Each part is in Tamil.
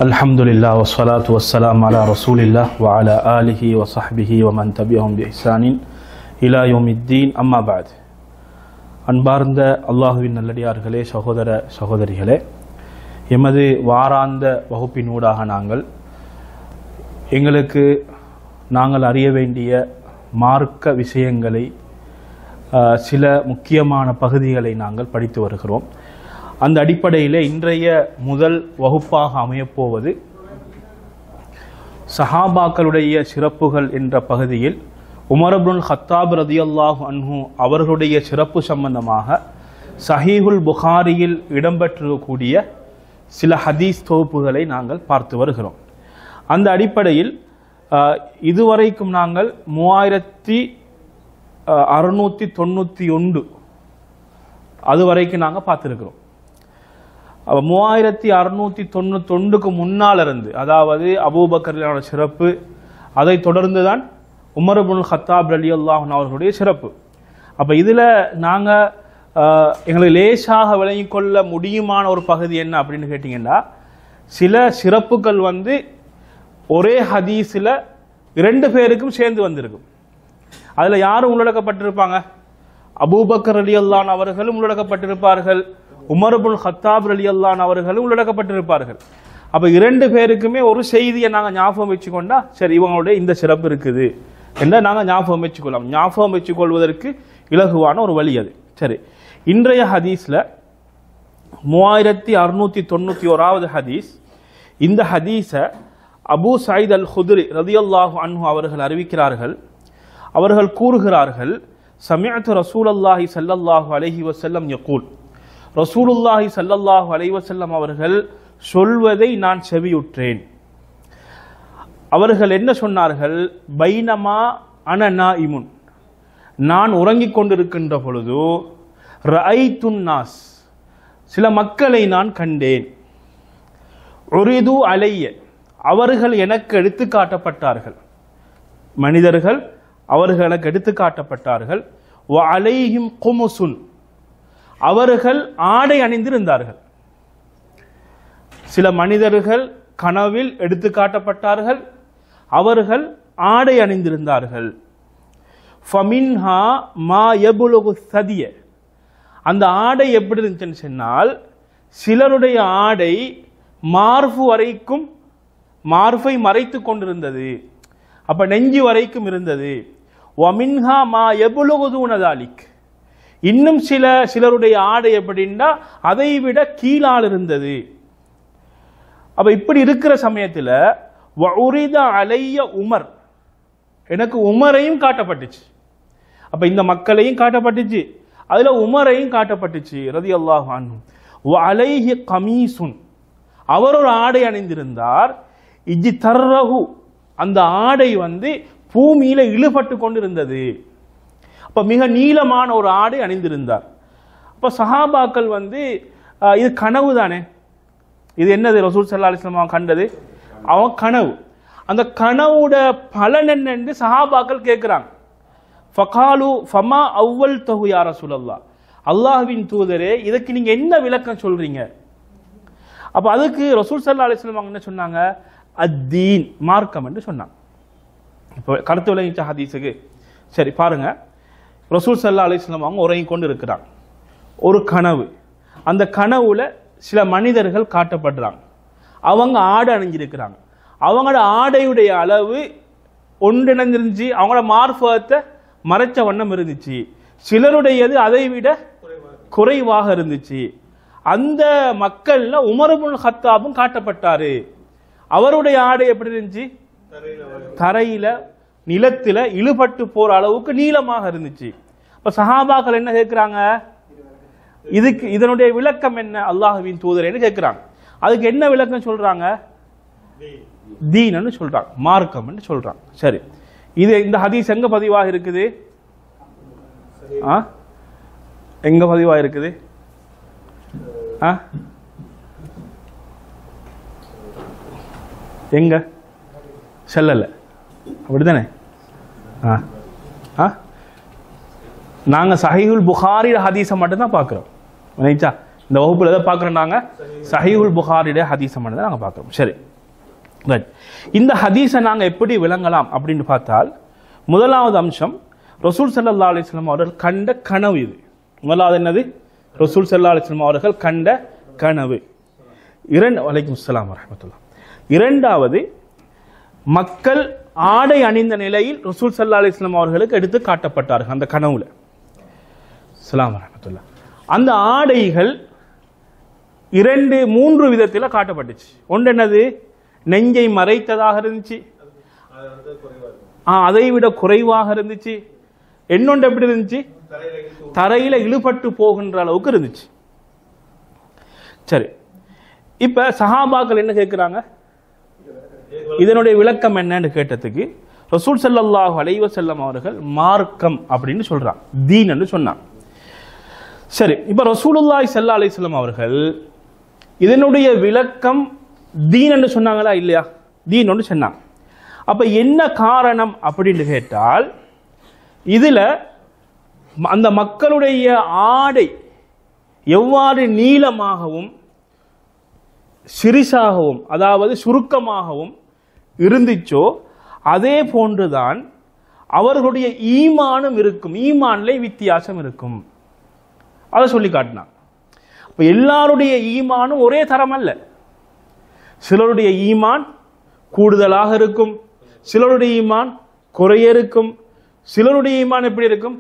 Alhamdulillah wassalatu wassalamu ala rasulillah wa ala alihi wa sahbihi wa man tabi'ahum bi ihsanin ila yawmiddin amma ba'd. அன்பார்ந்த அல்லாஹுவின் நல்லடியார்களே, சகோதர சகோதரிகளே, எமது வாராந்த வகுப்பினூடாக நாங்கள் அறிய வேண்டிய மார்க்க விஷயங்களை சில முக்கியமான பகுதிகளை நாங்கள் படித்து வருகிறோம். அந்த அடிப்படையில் இன்றைய முதல் வகுப்பாக அமையப்போவது சஹாபாக்களுடைய சிறப்புகள் என்ற பகுதியில் உமர் இப்னுல் கத்தாப் ரலியல்லாஹு அன்ஹு அவர்களுடைய சிறப்பு சம்பந்தமாக சஹீஹுல் புகாரியில் இடம்பெற்றிருக்கக்கூடிய சில ஹதீஸ் தொகுப்புகளை நாங்கள் பார்த்து வருகிறோம். அந்த அடிப்படையில் இதுவரைக்கும் நாங்கள் 3691 அது வரைக்கும் நாங்கள் பார்த்துருக்கிறோம். 3691க்கு முன்னால் இருந்து, அதாவது அபூபக்கரோட சிறப்பு, அதை தொடர்ந்து தான் உமர் இப்னுல் கத்தாப் ரலியல்லாஹு அன்ஹு அவர்களுடைய சிறப்பு. அப்போ இதில் நாங்கள் எங்களுக்கு லேசாக விளங்கிக் கொள்ள முடியுமான ஒரு பகுதி என்ன அப்படின்னு கேட்டிங்கன்னா, சில சிறப்புகள் ஒரே ஹதீஸில் 2 பேருக்கும் சேர்ந்து வந்திருக்கும். அதில் யாரும் உள்ளடக்கப்பட்டிருப்பாங்க? அபூபக்கர் ரலியல்லாஹு அன்ஹு அவர்களும் உள்ளடக்கப்பட்டிருப்பார்கள், உமர் இப்னுல் கத்தாப் ரலியல்லாஹு அன்ஹு அவர்களும் உள்ளடக்கப்பட்டிருப்பார்கள். அப்போ 2 பேருக்குமே ஒரு செய்தியை நாங்கள் ஞாபகம் வச்சுக்கொண்டா, சரி இவங்களுடைய இந்த சிறப்பு இருக்குது என்றால் நாங்கள் ஞாபகம் வச்சுக்கொள்ளலாம். ஞாபகம் வச்சுக்கொள்வதற்கு இலகுவான ஒரு வழி அது. சரி, இன்றைய ஹதீஸில் 3691வது ஹதீஸ். இந்த ஹதீஸை அபூ சயீத் அல் குத்ரி ரலியல்லாஹு அன்ஹு அவர்கள் அறிவிக்கிறார்கள். அவர்கள் கூறுகிறார்கள், சமிஅத்து ரசூலுல்லாஹி ஸல்லல்லாஹு அலைஹி வஸல்லம் யகூல், ரசூலுல்லாஹி ஸல்லல்லாஹு அலைஹி வஸல்லம் அவர்கள் சொல்வதை நான் செவியுற்றேன். அவர்கள் என்ன சொன்னார்கள்? பைனமா அன நாயிமுன், நான் உறங்கிக் கொண்டிருக்கின்ற பொழுது, ரஅய்துன் நாஸ், சில மக்களை நான் கண்டேன், உரிது அலைய, அவர்கள் எனக்கு எடுத்து காட்டப்பட்டார்கள், மனிதர்கள் அவர்களுக்கு எடுத்து காட்டப்பட்டார்கள், வ அலைஹிம் குமுசுன், அவர்கள் ஆடை அணிந்திருந்தார்கள். சில மனிதர்கள் கனவில் எடுத்து காட்டப்பட்டார்கள், அவர்கள் ஆடை அணிந்திருந்தார்கள். ஃபமின்ஹா மா யபுலுகு சதிய, அந்த ஆடை எப்படி இருந்துச்சுன்னு சொன்னால், சிலருடைய ஆடை மார்பு வரைக்கும், மார்பை மறைத்து கொண்டிருந்தது, அப்ப நெஞ்சு வரைக்கும் இருந்தது. வமின்ஹா மா யபுலுகு தூன தாலிக், இன்னும் சிலருடைய ஆடை எப்படின்னா அதை விட கீழால் இருந்தது. அப்ப இப்படி இருக்கிற சமயத்தில் வஉரித அலைய உமர், எனக்கு உமரையும் காட்டப்பட்டுச்சு. அப்ப இந்த மக்களையும் காட்டப்பட்டுச்சு, அதுல உமரையும் காட்டப்பட்டுச்சு ரலியல்லாஹு அன்ஹு. வ அலைஹி கமீசுன், அவர் ஒரு ஆடை அணிந்திருந்தார். இஜ்தர்ரஹு, அந்த ஆடை பூமியில இழுபட்டு கொண்டிருந்தது. அப்ப மிக நீளமான ஒரு ஆடை அணிந்திருந்தார். அப்ப சஹாபாக்கள் இது கனவு தானே, இது என்னது ரசூல் ஸல்லல்லாஹு அலைஹி வஸல்லம் கண்டது, அவன் கனவு. அந்த கனவுட பலன் என்னன்னு சஹாபாக்கள் கேட்கிறாங்க. ஃபகாலு ஃபமா அவ்வல் தஹு யா ரசூலல்லாஹ், அல்லாஹ்வின் தூதரே இதுக்கு நீங்க என்ன விளக்கம் சொல்றீங்க? அப்ப அதுக்கு ரசூல் ஸல்லல்லாஹு அலைஹி வஸல்லம் என்ன சொன்னாங்க? அத்தீன், மார்க்கம் என்று சொன்னாங்க. இப்போ கருத்து விளங்கிச்ச ஹதீஸுக்கு. சரி பாருங்க, ரசூல் ஸல்லல்லாஹு அலைஹி வஸல்லம் அவங்க உறங்கிக் கொண்டு இருக்கிறாங்க. ஒரு கனவு, அந்த கனவுல சில மனிதர்கள் காட்டப்படுறாங்க, அவங்க ஆடை அணிஞ்சிருக்கிறாங்க. அவங்களோட ஆடையுடைய அளவு ஒன்றிணைஞ்சிருந்துச்சு, அவங்களோட மார்பகத்தை மறைச்ச வண்ணம் இருந்துச்சு. சிலருடையது அதை விட குறைவாக இருந்துச்சு. அந்த மக்கள்ல உமர் இப்னுல் கத்தாபும் காட்டப்பட்டாரு. அவருடைய ஆடை எப்படி இருந்துச்சு? தரையில நிலத்தில இழுபட்டு போற அளவுக்கு நீளமாக இருந்துச்சு. இப்ப சஹாபாக்கள் என்ன கேட்கிறாங்க? இதுக்கு இதனுடைய விளக்கம் என்ன அல்லாஹ்வின் தூதரேன்னு கேட்கிறாங்க. அதுக்கு என்ன விளக்கம் சொல்றாங்க? தீன்னு சொல்றாங்க, மார்க்கம் சொல்றாங்க. சரி, இது இந்த ஹதீஸ் எங்க பதிவாக இருக்குது? எங்க பதிவாக இருக்குது? எங்க செல்லல, அப்படித்தானே? நாங்க சஹீஹுல் புகாரி ஹதீஸை மட்டும் தான் பார்க்கிறோம். இந்த வகுப்புல எதை பார்க்கிறோம்? நாங்க சஹீஹுல் புகாரியுடைய ஹதீஸை மட்டும் தான் நாங்க பார்க்கிறோம். சரி, இந்த ஹதீஸை நாங்கள் எப்படி விளங்கலாம் அப்படின்னு பார்த்தால், முதலாவது அம்சம் ரசூல் ஸல்லல்லாஹு அலைஹி வஸல்லம் அவர்கள் கண்ட கனவு. இது முதலாவது என்னது? ரசூல் ஸல்லல்லாஹு அலைஹி வஸல்லம் அவர்கள் கண்ட கனவு. வலைக்கும் அஸ்ஸலாம் வரஹ்மத்துல்லாஹ். இரண்டாவது, மக்கள் ஆடை அணிந்த நிலையில் ரசூல் ஸல்லல்லாஹு அலைஹி வஸல்லம் அவர்களுக்கு எடுத்து காட்டப்பட்டார்கள் அந்த கனவுல. அஸ்ஸலாம் வரஹ்மத்துல்லாஹ். அந்த ஆடைகள் 2-3 விதத்தில் காட்டப்பட்டுச்சு. ஒன்று என்னது? நெஞ்சை மறைத்ததாக இருந்துச்சு, அதை விட குறைவாக இருந்துச்சு. இன்னொன்று எப்படி இருந்துச்சு? தரையில இழுபட்டு போகின்ற அளவுக்கு இருந்துச்சு. சரி, இப்ப சஹாபாக்கள் என்ன கேட்கிறாங்க? இதனுடைய விளக்கம் என்னன்னு கேட்டதுக்கு ரசூல் ஸல்லல்லாஹு அலைஹி வஸல்லம் அவர்கள் மார்க்கம் அப்படின்னு சொல்றாங்க, தீன் என்று சொன்னாங்க. சரி, இப்ப ரசூலுல்லாஹி ஸல்லல்லாஹு அலைஹி வஸல்லம் அவர்கள் இதனுடைய விளக்கம் தீன் என்று சொன்னாங்களா இல்லையா? தீன் ஒன்று சொன்னாங்க. அப்ப என்ன காரணம் அப்படின்னு கேட்டால், இதுல அந்த மக்களுடைய ஆடை எவ்வாறு நீளமாகவும் சிறிசாகவும் அதாவது சுருக்கமாகவும் இருந்துச்சோ அதே போன்றுதான் அவர்களுடைய ஈமானும் இருக்கும். ஈமான்ல வித்தியாசம் இருக்கும். அதை சொல்லி காட்டினாங்க. இப்ப எல்லாருடைய ஈமானும் ஒரே தரம் அல்ல. சிலருடைய ஈமான் கூடுதலாக இருக்கும், சிலருடைய ஈமான் குறைய இருக்கும், சிலருடைய ஈமான் எப்படி இருக்கும்?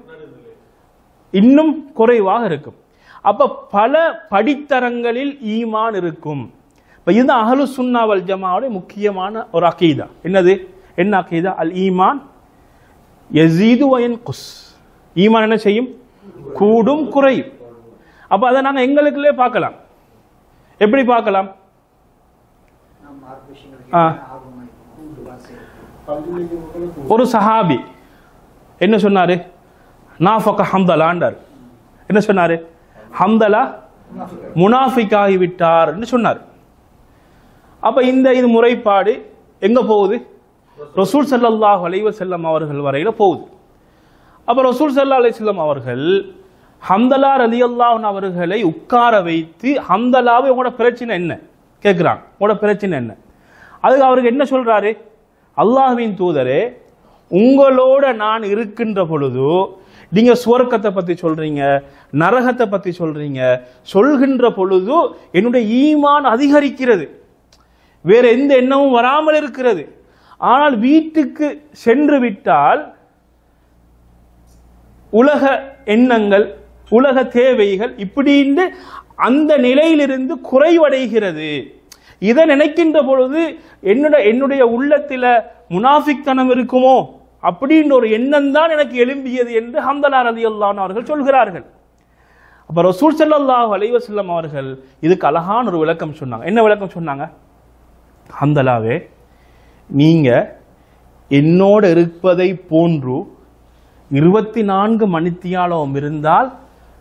இன்னும் குறைவாக இருக்கும். அப்ப பல படித்தரங்களில் ஈமான் இருக்கும். இப்ப இது அஹ்லு சுன்னா வல் ஜமாஅவுடைய முக்கியமான ஒரு அகீதா. என்னது? என்ன அகீதா? அல் ஈமான் யஸீது வ யன்குஸ். ஈமான் என்ன செய்யும்? கூடும் குறையும். அப்ப அதை நாங்க எங்களுக்குள்ளே பார்க்கலாம். எப்படி பார்க்கலாம்? ஒரு சஹாபி என்ன சொன்னாரு? நாஃபக ஹம்தலான்றார். என்ன சொன்னாரு? ஹம்தலா முனாஃபிக் ஆகிவிட்டார் என்று சொன்னார். அப்ப இது முறைப்பாடு எங்க போகுது? ரசூல் ஸல்லல்லாஹு அலைஹி வஸல்லம் அவர்கள் வரையில போகுது. அப்ப ரசூல் ஸல்லல்லாஹு அலைஹி வஸல்லம் அவர்கள் ஹம்தலா ரலியல்லாஹு அன்ஹு அவர்களை உட்கார வைத்து, ஹம்தலாவை உங்களோட பிரச்சனை என்ன கேட்கிறாங்க, உங்களோட பிரச்சனை என்ன? அதுக்கு அவருக்கு என்ன சொல்றாரு? அல்லாஹ்வின் தூதரே, உங்களோட நான் இருக்கின்ற பொழுது நீங்க சுவர்க்கத்தை பத்தி சொல்றீங்க, நரகத்தை பத்தி சொல்றீங்க, சொல்கின்ற பொழுது என்னுடைய ஈமான் அதிகரிக்கிறது, வேற எந்த எண்ணமும் வராமல் இருக்கிறது. ஆனால் வீட்டுக்கு சென்று விட்டால் உலக எண்ணங்கள், உலக தேவைகள் இப்படின்னு அந்த நிலையிலிருந்து குறைவடைகிறது. இதை நினைக்கின்ற பொழுது என்னுடைய உள்ளத்தில முனாஃபிக்தனம் இருக்குமோ அப்படின்ற ஒரு எண்ணம் தான் எனக்கு எழும்பியது என்று ஹம்தலா ரலியல்லாஹு அன்ஹு அவர்கள் சொல்கிறார்கள். அப்ப ரசூல் ஸல்லல்லாஹு அலைஹி வஸல்லம் அவர்கள் இதுக்கு அழகான ஒரு விளக்கம் சொன்னாங்க. என்ன விளக்கம் சொன்னாங்க? ஹம்தலாவே, நீங்க என்னோட இருப்பதை போன்று 24 மணித்தியாலம் இருந்தால்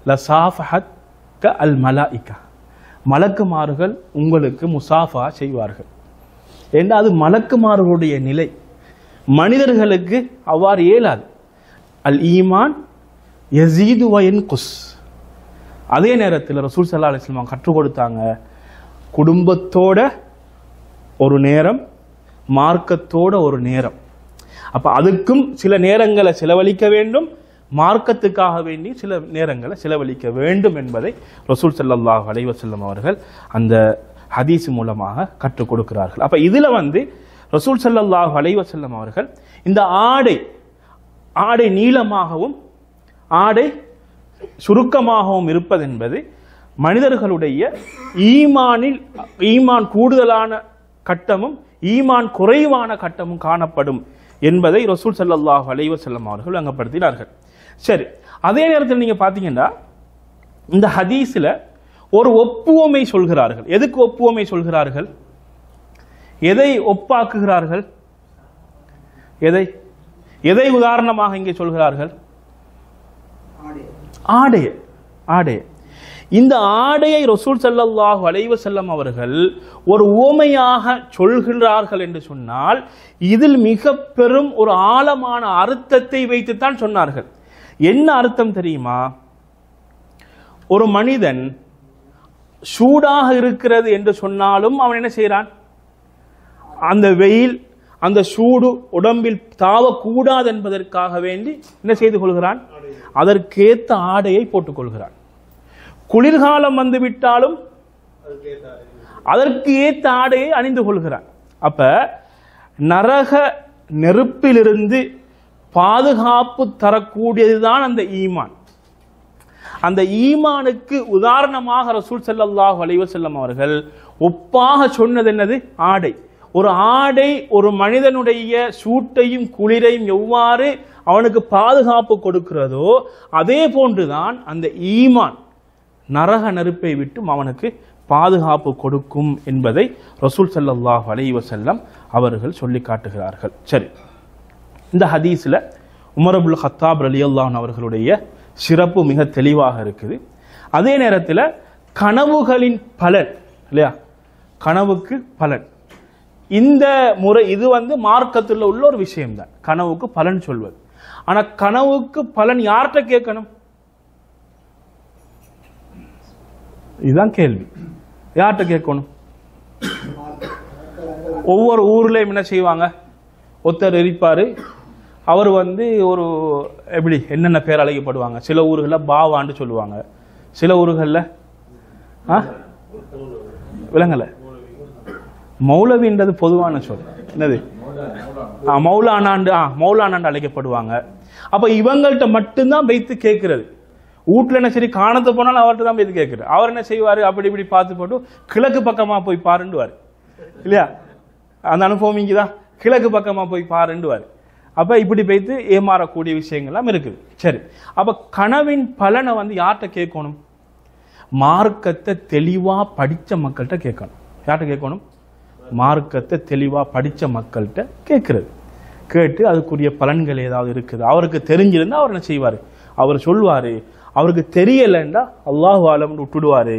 லசாஃபஹத் க அல் மலாயிகா, மலக்குமார்கள் உங்களுக்கு முசாஃபா செய்வார்கள். ஏன்னா அது மலக்குமார்களுடைய நிலை, மனிதர்களுக்கு அவ்வாறு இயலாது. அல் ஈமான் யஸீது வ யன்குஸ். அதே நேரத்தில் ரசூல் ஸல்லல்லாஹு அலைஹி வஸல்லம் கற்றுக் கொடுத்தாங்க, குடும்பத்தோட ஒரு நேரம், மார்க்கத்தோட ஒரு நேரம். அப்ப அதுக்கும் சில நேரங்களை செலவழிக்க வேண்டும், மார்க்கத்துக்காக வேண்டி சில நேரங்களை செலவழிக்க வேண்டும் என்பதை ரசூல் ஸல்லல்லாஹு அலைஹி வஸல்லம் அவர்கள் அந்த ஹதீஸ் மூலமாக கற்றுக் கொடுக்கிறார்கள். அப்ப இதுல ரசூல் ஸல்லல்லாஹு அலைஹி வஸல்லம் அவர்கள் இந்த ஆடை நீளமாகவும் ஆடை சுருக்கமாகவும் இருப்பது என்பது மனிதர்களுடைய ஈமான் கூடுதலான கட்டமும் ஈமான் குறைவான கட்டமும் காணப்படும் என்பதை ரசூல் ஸல்லல்லாஹு அலைஹி வஸல்லம் அவர்கள் வழங்கப்படுத்தினார்கள். சரி, அதே நேரத்தில் நீங்க பாத்தீங்கன்னா இந்த ஹதீஸ்ல ஒரு ஒப்புவமை சொல்கிறார்கள். எதுக்கு ஒப்புவமை சொல்கிறார்கள்? எதை ஒப்பாக்குகிறார்கள்? எதை உதாரணமாக இங்கே சொல்கிறார்கள்? ஆடை. இந்த ஆடையை ரசூல் ஸல்லல்லாஹு அலைஹி வஸல்லம் அவர்கள் ஒரு உவமையாக சொல்கிறார்கள் என்று சொன்னால் இதில் மிக பெரும் ஒரு ஆழமான அர்த்தத்தை வைத்துத்தான் சொன்னார்கள். என்ன அர்த்தம் தெரியுமா? ஒரு மனிதன் சூடாக இருக்கிறது என்று சொன்னாலும் அவன் என்ன செய்கிறான்? அந்த வெயில் அந்த சூடு உடம்பில் தாவக்கூடாது என்பதற்காக வேண்டி என்ன செய்து கொள்கிறான்? அதற்கேற்ற ஆடையை போட்டுக் கொள்கிறான். குளிர்காலம் வந்து விட்டாலும் அதற்கு ஏற்ற ஆடையை அணிந்து கொள்கிறான். அப்ப நரக நெருப்பிலிருந்து பாதுகாப்பு தரக்கூடியதுதான் அந்த ஈமான். அந்த ஈமானுக்கு உதாரணமாக ரசூல் ஸல்லல்லாஹு அலைஹி வஸல்லம் அவர்கள் ஒப்பாக சொன்னது என்னது? ஆடை. ஒரு ஆடை ஒரு மனிதனுடைய சூட்டையும் குளிரையும் எவ்வாறு அவனுக்கு பாதுகாப்பு கொடுக்கிறதோ அதே போன்றுதான் அந்த ஈமான் நரக நெருப்பை விட்டும் அவனுக்கு பாதுகாப்பு கொடுக்கும் என்பதை ரசூல் ஸல்லல்லாஹு அலைஹி வஸல்லம் அவர்கள் சொல்லி காட்டுகிறார்கள். சரி, இந்த ஹதீஸ்ல உமர் இப்னு கத்தாப் ரலியல்லாஹு அன்ஹு அவர்களுடைய சிறப்பு மிக தெளிவாக இருக்குது. அதே நேரத்தில் கனவுகளின் பலன் இல்லையா, கனவுக்கு பலன், இந்த முறை இது மார்க்கத்தில் உள்ள ஒரு விஷயம்தான், கனவுக்கு பலன் சொல்வது. ஆனா கனவுக்கு பலன் யார்கிட்ட கேட்கணும்? இதுதான் கேள்வி. யார்கிட்ட கேட்கணும்? ஒவ்வொரு ஊர்லயும் என்ன செய்வாங்க, ஒருத்தர் இருப்பாரு, அவர் ஒரு எப்படி என்னென்ன பேர் அழைக்கப்படுவாங்க. சில ஊர்களில் பாவான்னு சொல்லுவாங்க, சில ஊர்களில் விலங்கல மௌலவின்றது பொதுவான சொல். என்னது? மௌலானாண்டு அழைக்கப்படுவாங்க. அப்ப இவங்கள்ட்ட மட்டும்தான் வைத்து கேட்கிறது. வீட்டுல என்ன சரி காணத்து போனாலும் அவர்கிட்ட தான் போய் கேட்குறது. அவர் என்ன செய்வாரு, அப்படி இப்படி பார்த்து போட்டு கிழக்கு பக்கமா போய் பாருண்டுவாரு இல்லையா? அந்த அனுபவம் இங்கதான், கிழக்கு பக்கமா போய் பாருண்டுவாரு. அப்ப இப்படி வைத்து ஏமாறக்கூடிய விஷயங்கள்லாம் இருக்குது. சரி, அப்ப கனவின் பலனை யார்கிட்ட கேட்கணும்? மார்க்கத்தை தெளிவா படிச்ச மக்கள்கிட்ட கேட்கணும். யார்கிட்ட கேட்கணும்? மார்க்கத்தை தெளிவா படிச்ச மக்கள்கிட்ட கேட்கிறது. கேட்டு அதுக்குரிய பலன்கள் ஏதாவது இருக்குது, அவருக்கு தெரிஞ்சிருந்தா அவர் என்ன செய்வாரு, அவர் சொல்வாரு. அவருக்கு தெரியலைண்டா அல்லாஹு ஆலம்னு விட்டுடுவாரு.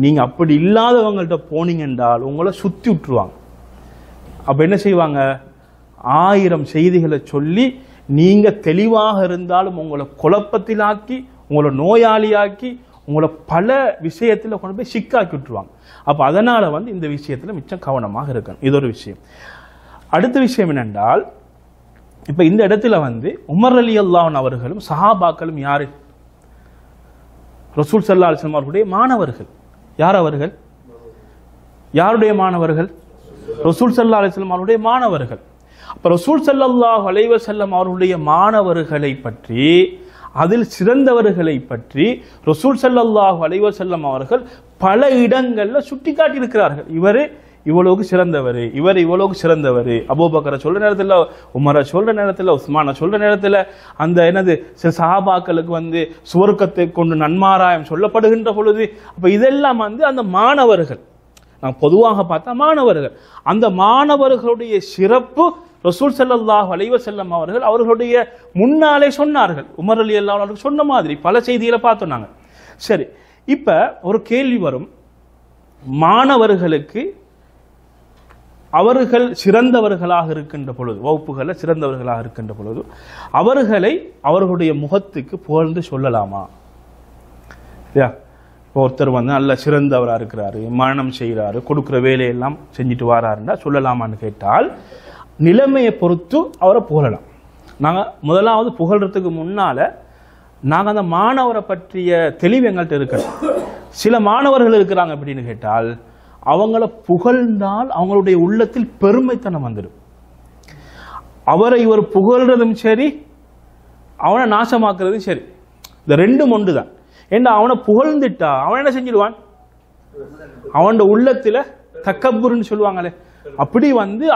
நீங்க அப்படி இல்லாதவங்கள்ட்ட போனீங்க என்றால் உங்களை சுத்தி விட்டுருவாங்க. அப்ப என்ன செய்வாங்க, 1000 செய்திகளை சொல்லி நீங்க தெளிவாக இருந்தாலும் உங்களை குழப்பத்திலாக்கி, உங்களை நோயாளியாக்கி, உங்களை பல விஷயத்துல கொண்டு போய் சிக்காக்கி விட்டுருவாங்க. அப்ப அதனால இந்த விஷயத்துல மிச்சம் கவனமாக இருக்கணும். இது ஒரு விஷயம். அடுத்த விஷயம் என்னென்றால், இப்ப இந்த இடத்துல உமர் ரலியல்லாஹு அன்ஹு அவர்களும் சஹாபாக்களும் யாரு? ரசூல் ஸல்லல்லாஹு அலைஹி வஸல்லம் அவர்களுடைய மாணவர்கள். யார் அவர்கள்? யாருடைய மாணவர்கள்? ரசூல் ஸல்லல்லாஹு அலைஹி வஸல்லம் அவருடைய மாணவர்கள். அப்ப ரசூல் ஸல்லல்லாஹு அலைஹி வஸல்லம் அவர்களுடைய மாணவர்களை பற்றி, அதில் சிறந்தவர்களை பற்றி ரசூல் ஸல்லல்லாஹு அலைஹி வஸல்லம் அவர்கள் பல இடங்கள்ல சுட்டி காட்டி இருக்கிறார்கள். இவரு இவ்வளவுக்கு சிறந்தவர், இவர் இவ்வளவுக்கு சிறந்தவர். அபூபக்கரை சொல்ற நேரத்தில், உமரை சொல்ற நேரத்தில், உஸ்மானை சொல்ற நேரத்தில், அந்த சில சஹாபாக்களுக்கு சுவர்க்கத்தை கொண்டு நன்மாராயம் சொல்லப்படுகின்ற பொழுது, அப்ப இதெல்லாம் அந்த மாணவர்கள், நான் பொதுவாக பார்த்தா மாணவர்கள், அந்த மாணவர்களுடைய சிறப்பு ரசூல் ஸல்லல்லாஹு அலைஹி வஸல்லம் அவர்கள் அவர்களுடைய முன்னாலே சொன்னார்கள். உமர் ரலியல்லாஹு அன்ஹு சொன்ன மாதிரி பல செய்திகளை பார்த்தோம் நாங்க. சரி, இப்ப ஒரு கேள்வி வரும், மாணவர்களுக்கு அவர்கள் சிறந்தவர்களாக இருக்கின்ற பொழுது, வகுப்புகளில் சிறந்தவர்களாக இருக்கின்ற பொழுது அவர்களை அவர்களுடைய முகத்துக்கு புகழ்ந்து சொல்லலாமா? ஒருத்தர் நல்ல சிறந்தவராக இருக்கிறாரு, மரணம் செய்கிறாரு, கொடுக்குற வேலையெல்லாம் செஞ்சுட்டு வராருன்னா சொல்லலாமான்னு கேட்டால், நிலைமையை பொறுத்து அவரை புகழலாம். நாங்கள் முதலாவது புகழ்றதுக்கு முன்னால நாங்கள் அந்த மாணவரை பற்றிய தெளிவு எங்கள்கிட்ட இருக்கணும். சில மாணவர்கள் இருக்கிறாங்க அப்படின்னு கேட்டால், அவங்கள புகழ்ந்தால் அவங்களுடைய உள்ளத்தில் பெருமைத்தனம் வந்துடும். அவரை இவர் புகழ்றதும் சரி, அவனை நாசமாக்குறதும் சரி, இந்த ரெண்டும் ஒன்று தான். ஏன்னா அவனை புகழ்ந்துட்டா அவன் என்ன செஞ்சிடுவான், அவன் உள்ளத்துல தக்கப்புருன்னு சொல்லுவாங்களே, அப்படி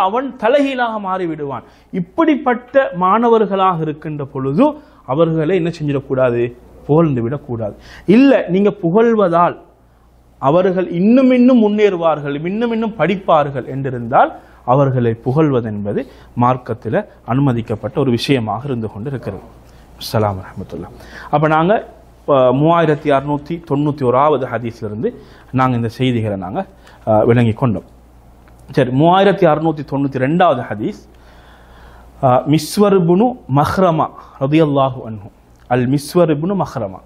அவன் தலைகீழாக மாறிவிடுவான். இப்படிப்பட்ட மாணவர்களாக இருக்கின்ற பொழுது அவர்களை என்ன செஞ்சிடக்கூடாது, புகழ்ந்து விடக்கூடாது. இல்ல, நீங்க புகழ்வதால் அவர்கள் இன்னும் இன்னும் முன்னேறுவார்கள், இன்னும் இன்னும் படிப்பார்கள் என்றிருந்தால் அவர்களை புகழ்வது என்பது மார்க்கத்தில் அனுமதிக்கப்பட்ட ஒரு விஷயமாக இருந்து கொண்டு இருக்கிறது. அஸ்ஸலாமு ரஹ்மத்துல்லாஹ். அப்ப நாங்க 3691வது ஹதீஸ்லிருந்து நாங்க இந்த செய்திகளை நாங்க விளங்கி கொண்டோம். சரி, 3692வது ஹதீஸ், மிஸ்வர் இப்னு மஹ்ரமா ரலியல்லாஹு அன்ஹு. அல் மிஸ்வர் இப்னு மஹ்ரமா,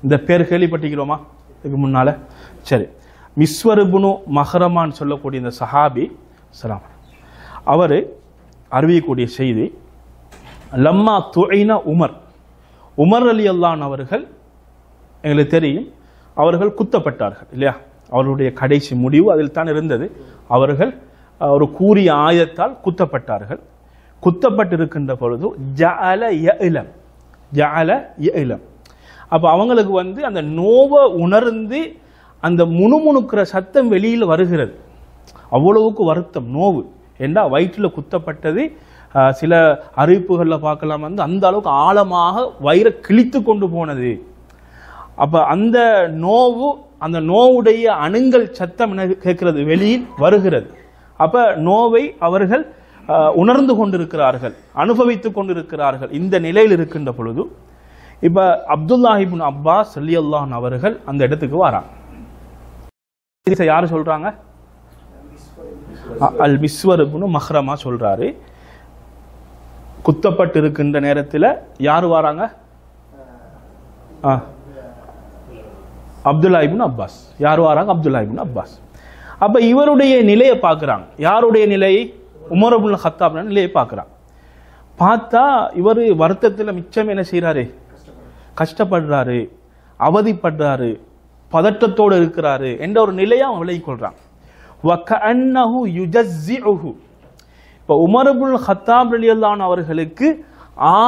இந்த பேர் கேள்விப்பட்டிருக்கிறோமா இதுக்கு முன்னால? சரி, மிஸ்வர் இப்னு மஹ்ரமான்னு சொல்லக்கூடிய இந்த சஹாபி, அவர் அறிவிக்கக்கூடிய செய்தி, லம்மா துஐன உமர் ரலியல்லாஹு அவர்கள், எங்களுக்கு தெரியும் அவர்கள் குத்தப்பட்டார்கள் இல்லையா, அவர்களுடைய கடைசி முடிவு அதில் தான் இருந்தது. அவர்கள் ஒரு கூறிய ஆயுதத்தால் குத்தப்பட்டார்கள். குத்தப்பட்டிருக்கின்ற பொழுது ஜஅல யஅலம், அப்போ அவங்களுக்கு அந்த நோவை உணர்ந்து அந்த முணுமுணுக்கிற சத்தம் வெளியில் வருகிறது. அவ்வளவுக்கு வருத்தம், நோவு. ஏண்டா வயிற்றில் குத்தப்பட்டது. சில அறிவிப்புகளில் பார்க்கலாம் அந்த அளவுக்கு ஆழமாக வயிறை கிழித்து கொண்டு போனது. அப்போ அந்த நோவு, அந்த நோவுடைய அணுங்கல் சத்தம் கேட்கிறது, வெளியில் வருகிறது. அப்ப நோவை அவர்கள் உணர்ந்து கொண்டிருக்கிறார்கள், அனுபவித்துக் கொண்டிருக்கிறார்கள். இந்த நிலையில் இருக்கின்ற பொழுது இப்ப அப்துல்லாஹ் இப்னு அப்பாஸ் ரலியல்லாஹு அன்ஹு அவர்கள் அந்த இடத்துக்கு வராங்க. யாரு சொல்றாங்க? அல் மிஸ்வர் இப்னு மஹ்ரமா சொல்றாரு. குத்தப்பட்டு இருக்கின்ற நேரத்தில் யாரு வராங்க? அப்துல்லா இப்னு அப்பாஸ். யார் வராங்க? அப்துல்லா இப்னு அப்பாஸ். அப்ப இவருடைய நிலையை பார்க்கிறாங்க. யாருடைய நிலையை? உமர் இப்னு கத்தாப் நிலையை பார்க்கிறாங்க. பார்த்தா இவர் வருத்தத்தில் மிச்சம் என்ன செய்யறாரு? கஷ்டப்படுறாரு, அவதிப்படுறாரு, பதட்டத்தோடு இருக்கிறாரு என்ற ஒரு நிலையை அவன் விலகிக் கொள்றான். இப்ப உமர் இப்னு கத்தாப் ரலியல்லாஹு அன்ஹு அவர்களுக்கு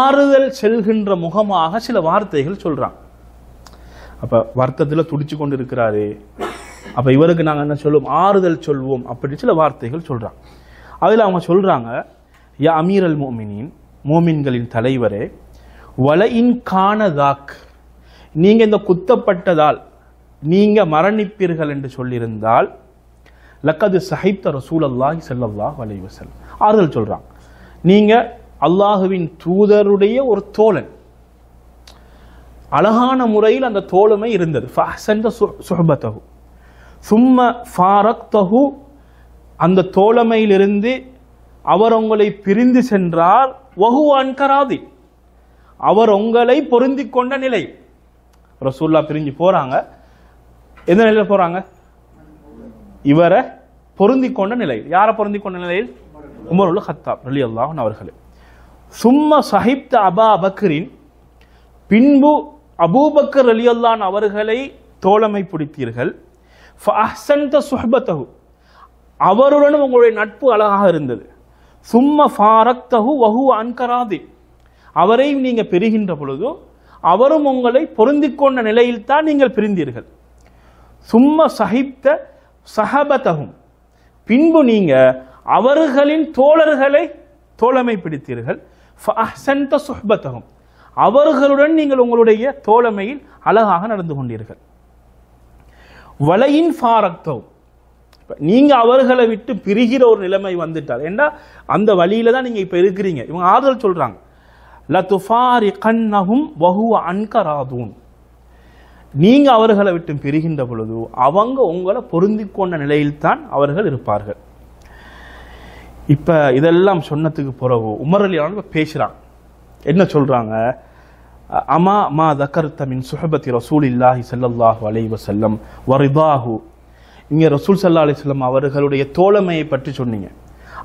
ஆறுதல் செல்கின்ற முகமாக சில வார்த்தைகள் சொல்றான். அப்ப வருத்தத்தில் துடிச்சு கொண்டு இருக்கிறாரு. அப்ப இவருக்கு நாங்க என்ன சொல்லுவோம்? ஆறுதல் சொல்வோம். அப்படி சில வார்த்தைகள் சொல்றாங்க. அதுல அவங்க சொல்றாங்க, யா அமீர் அல் மோமினின், மோமின்களின் தலைவரே, வலையின் காணதாக், நீங்க இந்த குத்தப்பட்டதால் நீங்க மரணிப்பீர்கள் என்று சொல்லியிருந்தால், லக்கது சஹிப்த ரசூலல்லாஹி ஸல்லல்லாஹு அலைஹி வஸல்லம், ஆறுதல் சொல்றாங்க. நீங்க அல்லாஹுவின் தூதருடைய ஒரு தோழன், அழகான முறையில் அந்த தோழமை இருந்தது. ஃபஹ்சன்த சுஹ்பத்தஹு சும்ம ஃபாரக்தஹு, அந்த தோழமையிலிருந்து அவர் உங்களை பிரிந்து சென்றால், வஹுவ அன்கராதி, அவர் உங்களை பொருந்தி கொண்ட நிலை. ரசூலுல்லாஹ் பிரிஞ்சு போறாங்க. எந்த நிலையில் போறாங்க? இவரை பொருந்தி கொண்ட நிலையில். யாரை பொருந்தி கொண்ட நிலையில்? உமர் இப்னு கத்தாப் ரலியல்லாஹு அன்ஹு அவர்களே. சும்ம சஹிப்த அபா பக்ரின், பின்பு அபூபக்கர் ரலியல்லாஹு அன்ஹு அவர்களை தோழமை பிடித்தீர்கள். ஃபஅஹ்சன்த சுஹ்பத்தஹு, அவருடன் உங்களுடைய நட்பு அழகாக இருந்தது. சும்ம ஃபாரக்தஹு வஹுவ அன்கராதி, அவரை நீங்க பெறுகின்ற பொழுது அவரும் உங்களை பொருந்திக் கொண்ட நிலையில் தான் நீங்கள் பிரிந்தீர்கள். சும்ம சஹிப்த சஹபதஹும், பின்பு நீங்க அவர்களின் தோழர்களை தோழமை பிடித்தீர்கள். ஃபஅஹ்சன்த சுஹ்பதஹும், அவர்களுடன் நீங்கள் உங்களுடைய தோழமையில் அழகாக நடந்து கொண்டீர்கள். வலையின் ஃபாரக்தஹும், நீங்க அவர்களை விட்டு பிரிகிற ஒரு நிலைமை வந்துட்டார். ஏன்னா அந்த வழியில தான் நீங்க இப்ப இருக்கிறீங்க. இவங்க ஆறுதல் சொல்றாங்க, லதுஃபாரிகன்னஹும் வஹுவ அன்கராதூன், நீங்க அவர்களை விட்டு பிரிகின்ற பொழுது அவங்க உங்களை பொருந்திக் கொண்ட நிலையில் தான் அவர்கள் இருப்பார்கள். இப்ப இதெல்லாம் சொன்னதுக்கு பிறகு உமர் ரலியல்லாஹு அன்ஹு பேசுறாங்க. என்ன சொல்றாங்க? அமா மா தக்கர்த மின் சுஹபத்தி ரசூலில்லாஹி ஸல்லல்லாஹு அலைஹி வஸல்லம் வரிதாஹு, இங்க ரசூல் ஸல்லல்லாஹு அலைஹி வஸல்லம் அவர்களுடைய தோழமையை பற்றி சொன்னீங்க,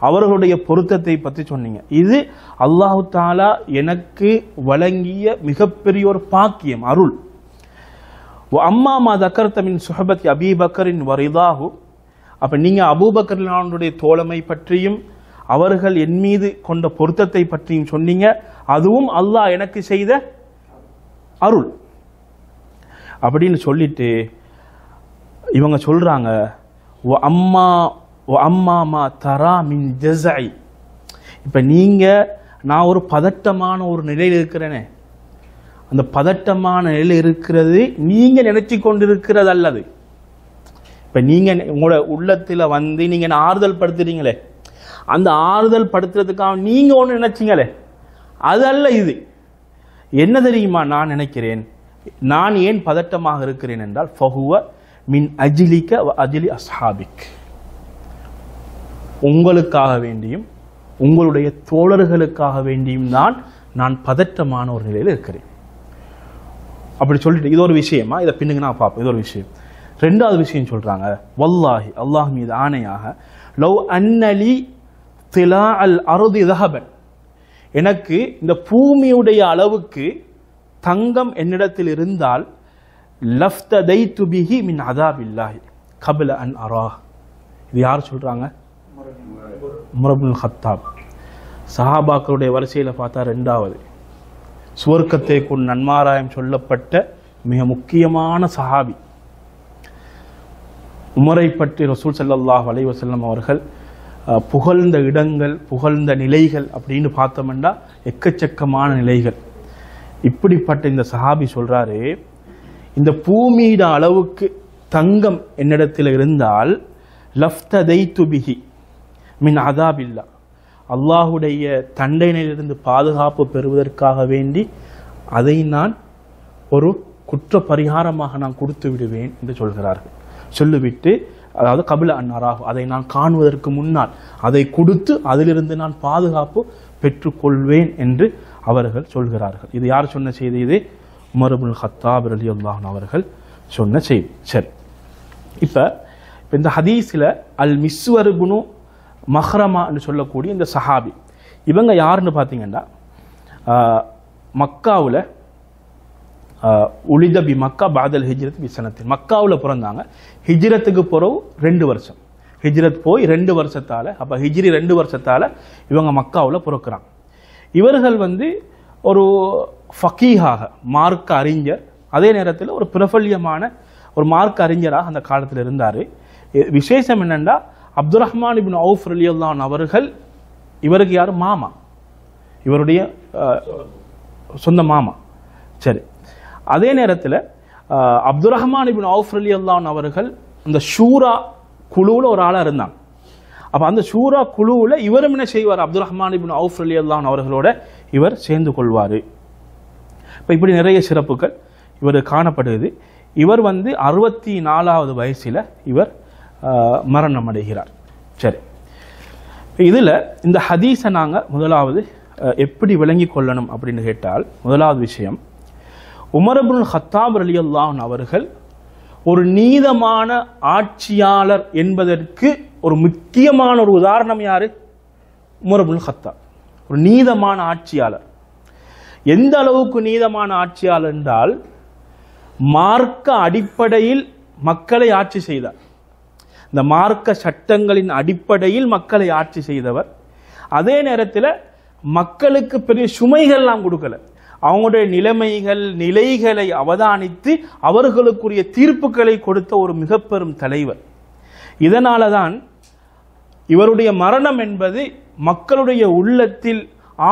அவர்களுடைய பொருத்தத்தை பற்றி சொன்னீங்க. இது அல்லாஹு தஆலா எனக்கு வழங்கிய மிகப்பெரிய ஒரு பாக்கியம், அருள். அம்மா மா தக்கர்த மின் சுஹபத்தி அபீ பக்கரின் வரிதாஹு, அப்ப நீங்க அபூபக்கர் தோழமை பற்றியும் அவர்கள் என் மீது கொண்ட பொருத்தத்தை பற்றியும் சொன்னீங்க. அதுவும் அல்லாஹ் எனக்கு செய்த அருள் அப்படின்னு சொல்லிட்டு இவங்க சொல்றாங்க, அம்மா தரா மின் ஜஸை, இப்ப நீங்க நான் ஒரு பதட்டமான ஒரு நிலையில் இருக்கிறேனே, அந்த பதட்டமான நிலையில் இருக்கிறது நீங்க நினைச்சு கொண்டிருக்கிறது அல்லது. இப்ப நீங்க உங்களோட உள்ளத்துல வந்து நீங்க ஆறுதல் படுத்துறீங்களே, அந்த ஆறுதல் படுத்துறதுக்காக நீங்க ஒண்ணு நினைச்சீங்களே, அது அல்ல. இது என்ன தெரியுமா நான் நினைக்கிறேன்? நான் ஏன் பதட்டமாக இருக்கிறேன் என்றால், ஃபஹுவ மின் அஜ்லிக வ அஜ்லி அஸ்ஹாபிக், உங்களுக்காக வேண்டியும் உங்களுடைய தோழர்களுக்காக வேண்டியும் தான் நான் பதட்டமான ஒரு நிலையில் இருக்கிறேன். அப்படி சொல்லிட்டு இது ஒரு விஷயமா, இதை பின்னுங்க நான் பார்ப்போம். இது ஒரு விஷயம். ரெண்டாவது விஷயம் சொல்றாங்க, வல்லாஹி, அல்லாஹ் மீது ஆணையாக, லவ் அன்னலி திலா அல் அருதி தஹபன், எனக்கு இந்த பூமியுடைய அளவுக்கு தங்கம் என்னிடத்தில் இருந்தால் லஃப்ததைது பிஹி மின் அஸாபில்லாஹி கப்ல அன் அரா. இது யார் சொல்றாங்க? உமர் இப்னுல் கத்தாப். சஹாபாக்களுடைய வரிசையில் பார்த்தா இரண்டாவது, சுவர்க்கத்தை கொண்டு நன்மாராயம் சொல்லப்பட்ட மிக முக்கியமான சஹாபி. உமரை பற்றி ரசூல் ஸல்லல்லாஹு அலைஹி வஸல்லம் அவர்கள் புகழ்ந்த இடங்கள், புகழ்ந்த நிலைகள் அப்படின்னு பார்த்தோம்னா எக்கச்சக்கமான நிலைகள். இப்படிப்பட்ட இந்த சஹாபி சொல்றாரு, இந்த பூமியிட அளவுக்கு தங்கம் என்னிடத்தில் இருந்தால் லஃப்ததைது பிஹி மின் அஸாபில்லா, அல்லாஹுடைய தண்டனையிலிருந்து பாதுகாப்பு பெறுவதற்காக வேண்டி அதை நான் ஒரு குற்ற பரிகாரமாக நான் கொடுத்து விடுவேன் என்று சொல்கிறார்கள். சொல்லிவிட்டு, அதாவது கபில அன்னாராக, அதை நான் காணுவதற்கு முன்னால் அதை கொடுத்து அதிலிருந்து நான் பாதுகாப்பு பெற்றுக்கொள்வேன் என்று அவர்கள் சொல்கிறார்கள். இது யார் சொன்ன செய்தி? இது உமர் இப்னுல் கத்தாப் ரலியல்லாஹு அன்ஹு அவர்கள் சொன்ன செய்தி. சரி, இப்போ இந்த ஹதீஸில் அல் மிஸ்வர் இப்னு மஹ்ரமா என்று சொல்லக்கூடிய இந்த சஹாபி, இவங்க யாருன்னு பார்த்தீங்கன்னா மக்காவில் உலித பி மக்கா பாதல் ஹிஜ்ரத் பி சனத்தின், மக்காவில் பிறந்தாங்க. ஹிஜ்ரத்துக்கு பிறகு 2 வருஷம், ஹிஜ்ரத் போய் 2 வருஷத்தால், அப்போ ஹிஜ்ரி 2 வருஷத்தால் இவங்க மக்காவில் பிறக்கிறாங்க. இவர்கள் ஒரு ஃபகீஹாக, மார்க்க அறிஞர், அதே நேரத்தில் ஒரு பிரபல்யமான ஒரு மார்க்க அறிஞராக அந்த காலத்தில் இருந்தார். விசேஷம் என்னென்னா அப்துல் ரஹ்மான் இப்னு அவுஃப் ரலியல்லாஹு அன்ஹு அவர்கள் இவருக்கு யார்? மாமா, இவருடைய சொந்த மாமா. சரி, அதே நேரத்தில் அப்துல் ரஹ்மான் இப்னு அவுஃப் ரலியல்லாஹு அன்ஹு அவர்கள் அந்த ஷூரா குழுவில் ஒரு ஆளாக இருந்தாங்க. அப்போ அந்த ஷூரா குழுவில் இவரும் என்ன செய்வார்? அப்துல் ரஹ்மான் இப்னு அவுஃப் ரலியல்லாஹு அன்ஹு அவர்களோட இவர் சேர்ந்து கொள்வார். இப்போ இப்படி நிறைய சிறப்புகள் இவர் காணப்படுது. இவர் 64வது வயசில் இவர் மரணம் அடைகிறார். சரி, இதில் இந்த ஹதீஸை நாங்கள் முதலாவது எப்படி விளங்கி கொள்ளணும் அப்படின்னு கேட்டால், முதலாவது விஷயம், உமர் இப்னுல் கத்தாப் ரலியல்லாஹு அன்ஹு அவர்கள் ஒரு நீதமான ஆட்சியாளர் என்பதற்கு ஒரு முக்கியமான ஒரு உதாரணம் யாரு? உமர் இப்னுல் கத்தாப். ஒரு நீதமான ஆட்சியாளர். எந்த அளவுக்கு நீதமான ஆட்சியாளர் என்றால், மார்க்க அடிப்படையில் மக்களை ஆட்சி செய்தார். இந்த மார்க்க சட்டங்களின் அடிப்படையில் மக்களை ஆட்சி செய்தவர். அதே நேரத்தில் மக்களுக்கு பெரிய சுமைகள்லாம் கொடுக்கல. அவங்களுடைய நிலைமைகள், நிலைகளை அவதானித்து அவர்களுக்குரிய தீர்ப்புகளை கொடுத்த ஒரு மிக பெரும் தலைவர். இதனால தான் இவருடைய மரணம் என்பது மக்களுடைய உள்ளத்தில்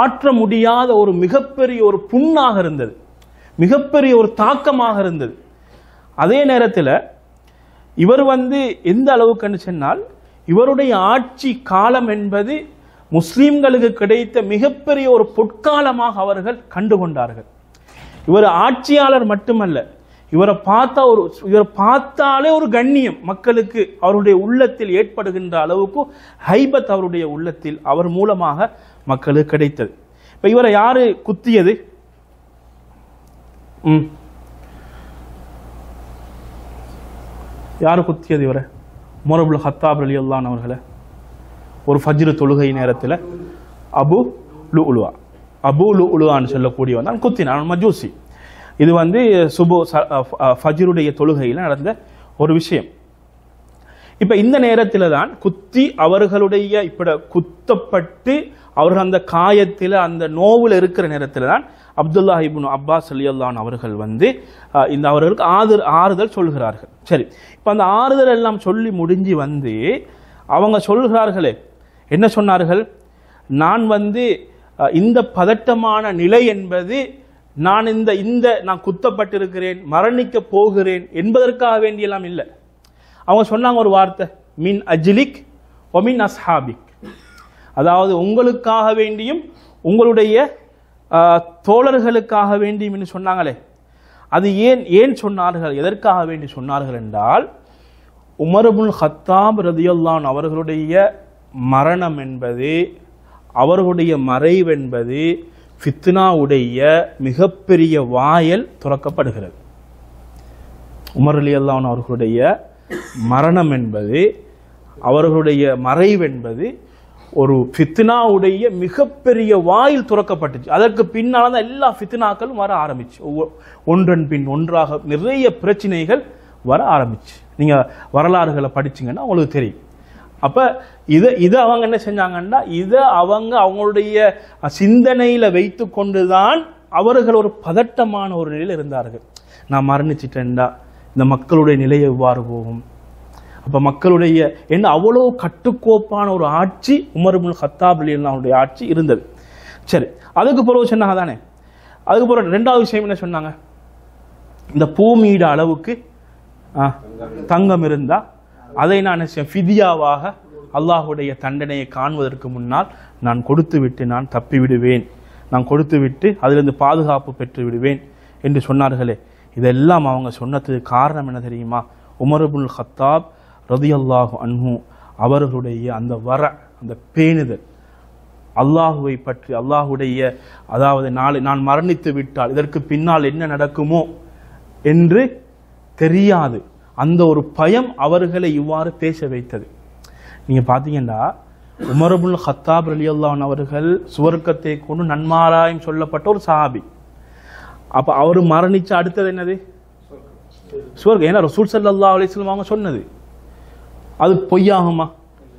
ஆற்ற முடியாத ஒரு மிகப்பெரிய ஒரு புண்ணாக இருந்தது, மிகப்பெரிய ஒரு தாக்கமாக இருந்தது. அதே நேரத்தில் இவர் எந்த அளவுக்குன்னு சொன்னால், இவருடைய ஆட்சி காலம் என்பது முஸ்லிம்களுக்கு கிடைத்த மிகப்பெரிய ஒரு பொற்காலமாக அவர்கள் கண்டுகொண்டார்கள். இவர் ஆட்சியாளர் மட்டுமல்ல, இவரை பார்த்தாலே ஒரு கண்ணியம் மக்களுக்கு அவருடைய உள்ளத்தில் ஏற்படுகின்ற அளவுக்கு ஹைபத் அவருடைய உள்ளத்தில் அவர் மூலமாக மக்களுக்கு கிடைத்தது. இப்ப இவரை யாரு குத்தியது? யாரு குத்தியது இவரை? உமர் இப்னுல் கத்தாப் ரலியல்லாஹு அன்ஹு அவர்களை ஒரு ஃபஜ்ர் தொழுகை நேரத்தில் அபு லுஉலுவான்னு சொல்லக்கூடியவன் தான் குத்தினான், மஜூசி. இது ஃபஜ்ருடைய தொழுகையில் நடந்த ஒரு விஷயம். இப்ப இந்த நேரத்தில் தான் குத்தி அவர்களுடைய இப்ப குத்தப்பட்டு அவர்கள் அந்த காயத்தில் அந்த நோவில் இருக்கிற நேரத்தில் தான் அப்துல்லாஹ் இப்னு அப்பாஸ் ரலியல்லாஹு அன்ஹு அவர்கள் இந்த அவர்களுக்கு ஆறுதல் சொல்கிறார்கள். சரி, இப்ப அந்த ஆறுதல் எல்லாம் சொல்லி முடிஞ்சு அவங்க சொல்கிறார்களே, என்ன சொன்னார்கள்? நான் இந்த பதட்டமான நிலை என்பது நான் நான் குத்தப்பட்டிருக்கிறேன், மரணிக்க போகிறேன் என்பதற்காக வேண்டியெல்லாம் இல்லை. அவங்க சொன்னாங்க ஒரு வார்த்தை, மின் அஜ்லிக் ஒ மின் அஸ்ஹாபிக், அதாவது உங்களுக்காக வேண்டியும் உங்களுடைய தோழர்களுக்காக வேண்டியும் சொன்னாங்களே. அது ஏன் சொன்னார்கள், எதற்காக வேண்டி சொன்னார்கள் என்றால், உமர் இப்னுல் கத்தாப் ரலியல்லாஹு அன்ஹு அவர்களுடைய மரணம் என்பது, அவர்களுடைய மறைவு என்பது ஃபித்னாவுடைய மிகப்பெரிய வாயல் துறக்கப்படுகிறது. உமர் ரலியல்லாஹு அன்ஹு அவர்களுடைய மரணம் என்பது, அவர்களுடைய மறைவு என்பது ஒரு ஃபித்னாவுடைய மிகப்பெரிய வாயில் துறக்கப்பட்டுச்சு. அதற்கு பின்னால் தான் எல்லா ஃபித்னாக்களும் வர ஆரம்பிச்சு. ஒன்றன் பின் ஒன்றாக நிறைய பிரச்சனைகள் வர ஆரம்பிச்சு. நீங்க வரலாறுகளை படிச்சீங்கன்னா உங்களுக்கு தெரியும். அப்ப இதை அவங்க என்ன செஞ்சாங்கன்னா, இதை அவங்களுடைய சிந்தனையில வைத்து கொண்டுதான் அவர்கள் ஒரு பதட்டமான ஒரு நிலையில் இருந்தார்கள். நான் மரணிச்சிட்டேன்டா இந்த மக்களுடைய நிலை எவ்வாறு போகும்? அப்ப மக்களுடைய என்ன அவ்வளவு கட்டுக்கோப்பான ஒரு ஆட்சி உமர் இப்னு கத்தாப் ரலியல்லாஹு ஆட்சி இருந்தது. சரி, அதுக்கு பிறகு சொன்னாங்க தானே. அதுக்கு பிறகு ரெண்டாவது விஷயம் என்ன சொன்னாங்க, இந்த பூமியிட அளவுக்கு தங்கம் இருந்தா அதை நான் ஃபிதியாவாக அல்லாஹுடைய தண்டனையை காண்பதற்கு முன்னால் நான் கொடுத்து விட்டு நான் தப்பி விடுவேன், நான் கொடுத்து விட்டு அதிலிருந்து பாதுகாப்பு பெற்று விடுவேன் என்று சொன்னார்களே. இதெல்லாம் அவங்க சொன்னதுக்கு காரணம் என்ன தெரியுமா? உமர் இப்னுல் கத்தாப் ரலியல்லாஹு அன்ஹு அவர்களுடைய அந்த அந்த பேணுதல், அல்லாஹுவை பற்றி, அல்லாஹுடைய அதாவது நாளை நான் மரணித்து விட்டால் இதற்கு பின்னால் என்ன நடக்குமோ என்று தெரியாது அந்த ஒரு பயம் அவர்களை இவ்வாறு பேச வைத்தது. நீங்க பாத்தீங்கன்னா உமர் இப்னுல் கத்தாப் ரலியல்லாஹு அன்ஹு அவர்கள் சுவர்க்கத்தை கொண்டு நன்மாராயம் சொல்லப்பட்ட ஒரு சஹாபி. அப்ப அவர் மரணிச்ச அடுத்தது என்னது? சுவர்க்கம். ஏன்னா ரசூல் ஸல்லல்லாஹு அலைஹி வஸல்லம் அவங்க சொன்னது அது பொய்யாகுமா,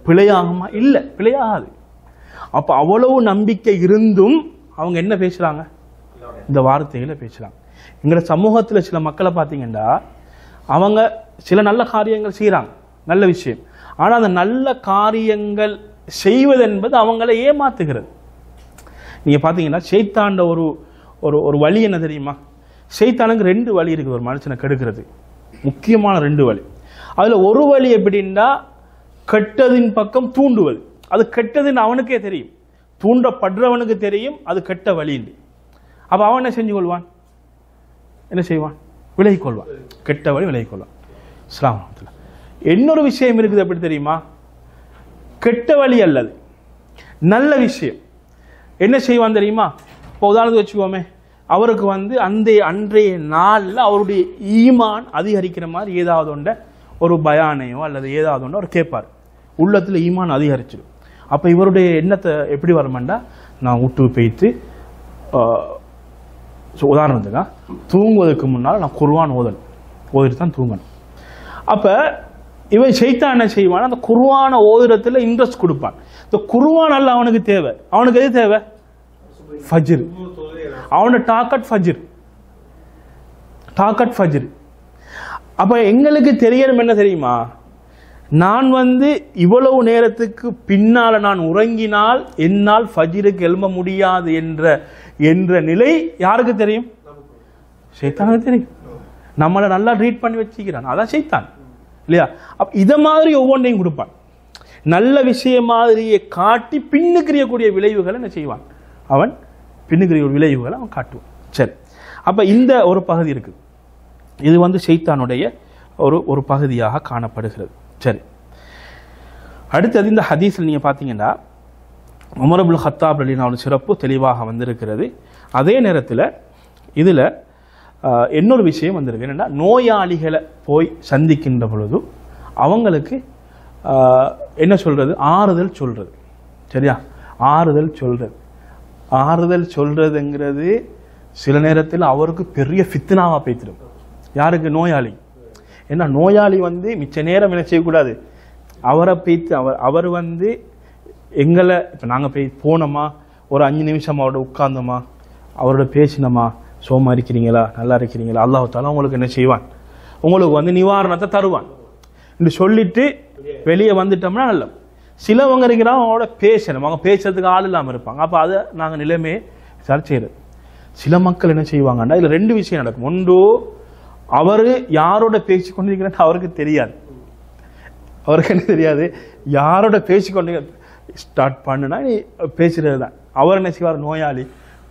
பிழையாகுமா? இல்ல, பிழையாகாது. அப்ப அவ்வளவு நம்பிக்கை இருந்தும் அவங்க என்ன பேசுறாங்க? இந்த வார்த்தைகளை பேசுறாங்க. எங்க சமூகத்துல சில மக்களை பாத்தீங்கன்னா அவங்க சில நல்ல காரியங்கள் செய்யறாங்க, நல்ல விஷயம். ஆனா அந்த நல்ல காரியங்கள் செய்வது என்பது அவங்களை ஏமாத்துகிறது. நீங்க பாத்தீங்கன்னா ஷைத்தாண்ட ஒரு ஒரு வழி என்ன தெரியுமா? ஷைத்தானுக்கு 2 வழி இருக்குது ஒரு மனுஷனை கெடுக்கிறது, முக்கியமான 2 வழி. அதுல ஒரு வழி எப்படின்னா கெட்டதின் பக்கம் தூண்டுவது. அது கெட்டதுன்னு அவனுக்கே தெரியும், தூண்டப்படுறவனுக்கு தெரியும் அது கெட்ட வழின்னு. அப்ப அவன் என்ன செஞ்சு கொள்வான்? என்ன செய்வான்? விலகிக் கொள்வான், கெட்ட வழி விலகிக் கொள்வான். அஸ்ஸலாமு அலைக்கும். இன்னொரு விஷயம் இருக்குது, எப்படி தெரியுமா? கெட்ட வழி அல்லது நல்ல விஷயம். என்ன செய்வான் தெரியுமா? இப்போ உதாரணத்துக்கு வச்சுக்கோமே, அவருக்கு அன்றைய நாளில் அவருடைய ஈமான் அதிகரிக்கிற மாதிரி ஏதாவது ஒன்ற ஒரு பயானையோ அல்லது ஏதாவது ஒன்று அவர் கேட்பார், உள்ளத்தில் ஈமான் அதிகரிச்சிடும். அப்போ இவருடைய எண்ணத்தை எப்படி வரமாண்டா, நான் விட்டு போய்த்து உதாரணத்துக்கா தூங்குவதற்கு முன்னால் நான் குர்ஆன் ஓதிட்டு தான் தூங்கணும். அப்போ இவன் ஷைத்தான் என்ன செய்வான், அந்த குர்ஆனை ஓதுறதுல இன்ட்ரெஸ்ட் கொடுப்பான். இந்த குர்ஆன் அல்ல அவனுக்கு தேவை, அவனுக்கு எது தேவை? ஃபஜ்ர். அவனோட டாக்கட் ஃபஜ்ர். அப்ப எங்களுக்கு தெரியணும் என்ன தெரியுமா, நான் இவ்வளவு நேரத்துக்கு பின்னால நான் உறங்கினால் என்னால் ஃபஜ்ருக்கு எழும்ப முடியாது என்ற நிலை யாருக்கு தெரியும்? ஷைத்தானுக்கு தெரியும். நம்மளை நல்லா ட்ரீட் பண்ணி வச்சுக்கிறான், அதான் ஷைத்தான் இல்லையா? அப்ப இத மாதிரி ஒவ்வொன்றையும் கொடுப்பான். நல்ல விஷயம் மாதிரியே காட்டி பின்னுக்கிறியக்கூடிய விளைவுகளை என்ன செய்வான்? அவன் பின்னுக்கிறிய விளைவுகளை அவன் காட்டுவான். சரி, அப்ப இந்த ஒரு பகுதி இருக்கு, இது ஷைத்தானுடைய ஒரு பகுதியாக காணப்படுகிறது. சரி, அடுத்தது இந்த ஹதீஸில் நீங்க பாத்தீங்கன்னா உமர் இப்னு கத்தாப் ரலியல்லாஹு சிறப்பு தெளிவாக வந்திருக்கிறது. அதே நேரத்தில் இதுல இன்னொரு விஷயம் வந்திருக்கு, என்னன்னா நோயாளிகளை போய் சந்திக்கின்ற பொழுது அவங்களுக்கு என்ன சொல்றது? ஆறுதல் சொல்றது. சரியா? ஆறுதல் சொல்றதுங்கிறது சில நேரத்தில் அவருக்கு பெரிய ஃபித்னாவா பேத்திடும். யாருக்கு? நோயாளி. ஏன்னா நோயாளி மிச்ச நேரம் என்ன செய்யக்கூடாது, அவரை பேத்து அவர் எங்களை இப்போ நாங்கள் போய் போனோமா, ஒரு 5 நிமிஷம் அவரோட உட்கார்ந்தோமா, அவரோட பேசினோமா, சோமா இருக்கிறீங்களா, நல்லா இருக்கிறீங்களா, அல்லாஹ் தஆலா உங்களுக்கு என்ன செய்வான்? உங்களுக்கு நிவாரணத்தை தருவான் என்று சொல்லிட்டு வெளியே வந்துட்டோம்னா நல்ல. சிலவங்க இருக்கிறாங்க அவங்களோட பேசணும், அவங்க பேசுறதுக்கு ஆள் இல்லாமல் இருப்பாங்க. அப்போ அதை நாங்கள் நிலைமையை சரி செய்யறது. சில மக்கள் என்ன செய்வாங்கன்னா இதில் 2 விஷயம் நடக்கும். ஒன்று, அவரு யாரோட பேசி கொண்டிருக்கிறான்னு அவருக்கு தெரியாது. அவருக்கு என்ன தெரியாது? யாரோட பேசிக்கொண்டு ஸ்டார்ட் பண்ணுனா நீ பேசுறது தான். அவர் என்ன செய்வார்?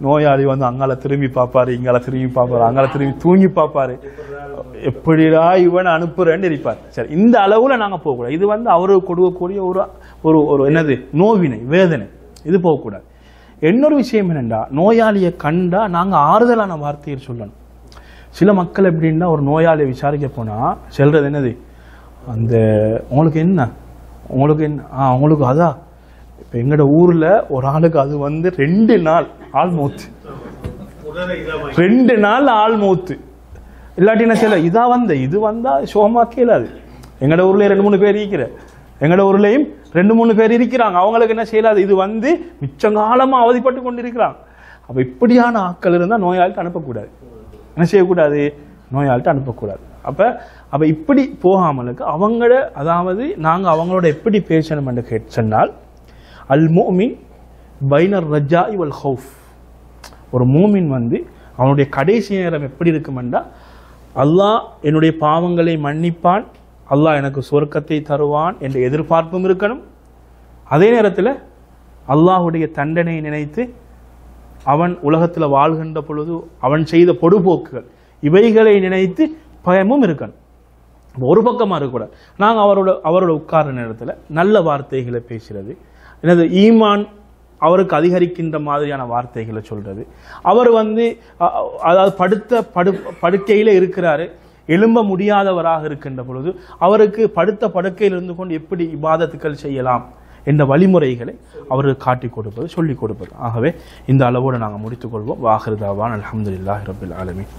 நோயாளி அங்கால திரும்பி பார்ப்பாரு, இங்கால திரும்பி பார்ப்பாரு, அங்கால திரும்பி தூங்கி பார்ப்பாரு, எப்படிடா இவனை அனுப்புறேன்னு இருப்பார். சரி, இந்த அளவுல நாங்க போகக்கூடாது. இது அவருக்கு கொடுக்கக்கூடிய ஒரு என்னது, நோவினை, வேதனை, இது போகக்கூடாது. இன்னொரு விஷயம் என்னண்டா, நோயாளியை கண்டா நாங்க ஆறுதலான வார்த்தையை சொல்லணும். சில மக்கள் எப்படின்னா ஒரு நோயாளியை விசாரிக்க போனா சொல்றது என்னது, உங்களுக்கு என்ன உங்களுக்கு அதான் இப்போ எங்களோட ஊர்ல ஒரு ஆளுக்கு அது வந்து 2 நாள் ஆல்மௌத்து, 2 நாள் ஆல்மௌத்து. இல்லாட்டி என்ன செய்யல, இது வந்தா சோமா கேளாது. எங்களோட ஊர்ல 2-3 பேர் இருக்கிற, எங்களோட ஊர்லயும் 2-3 பேர் இருக்கிறாங்க. அவங்களுக்கு என்ன செய்யலாது, இது வந்து மிச்சங்காலமா அவதிப்பட்டு கொண்டிருக்கிறாங்க. அப்ப இப்படியான ஆட்கள் இருந்தா நோயாளிட்டு அனுப்பக்கூடாது. என்ன செய்யக்கூடாது, நோயாளிட்டு அனுப்பக்கூடாது. அப்ப இப்படி போகாமலுக்கு அவங்கள, அதாவது நாங்க அவங்களோட எப்படி பேசணும் என்று சொன்னால், அல் முஃமின் பைனர் ரஜாஇ வல் ஹவுஃப். ஒரு மூமின் வந்து அவனுடைய கடைசி நேரம் எப்படி இருக்குமெண்டா, அல்லாஹ் என்னுடைய பாவங்களை மன்னிப்பான், அல்லாஹ் எனக்கு சொர்க்கத்தை தருவான் என்ற எதிர்பார்ப்பும் இருக்கணும். அதே நேரத்தில் அல்லாஹுடைய தண்டனை நினைத்து அவன் உலகத்தில் வாழ்கின்ற பொழுது அவன் செய்த பொடுபோக்குகள் இவைகளை நினைத்து பயமும் இருக்கணும். ஒரு பக்கமாக இருக்கக்கூடாது. நாங்கள் அவரோட உட்கார்ற நேரத்தில் நல்ல வார்த்தைகளை பேசுறது, எனது ஈமான் அவருக்கு அதிகரிக்கின்ற மாதிரியான வார்த்தைகளை சொல்றது. அவர் வந்து அதாவது படுக்கையில இருக்கிறாரு, எழும்ப முடியாதவராக இருக்கின்ற பொழுது அவருக்கு படுத்த படுக்கையில் இருந்து கொண்டு எப்படி இபாதத்துக்கள் செய்யலாம் என்ற வழிமுறைகளை அவருக்கு காட்டிக் கொடுப்பது, சொல்லிக் கொடுப்பது. ஆகவே இந்த அளவோடு நாங்கள் முடித்துக் கொள்வோம். வாஹிர் தாவான் அல்ஹம்துலில்லாஹி ரப்பில் ஆலமீன்.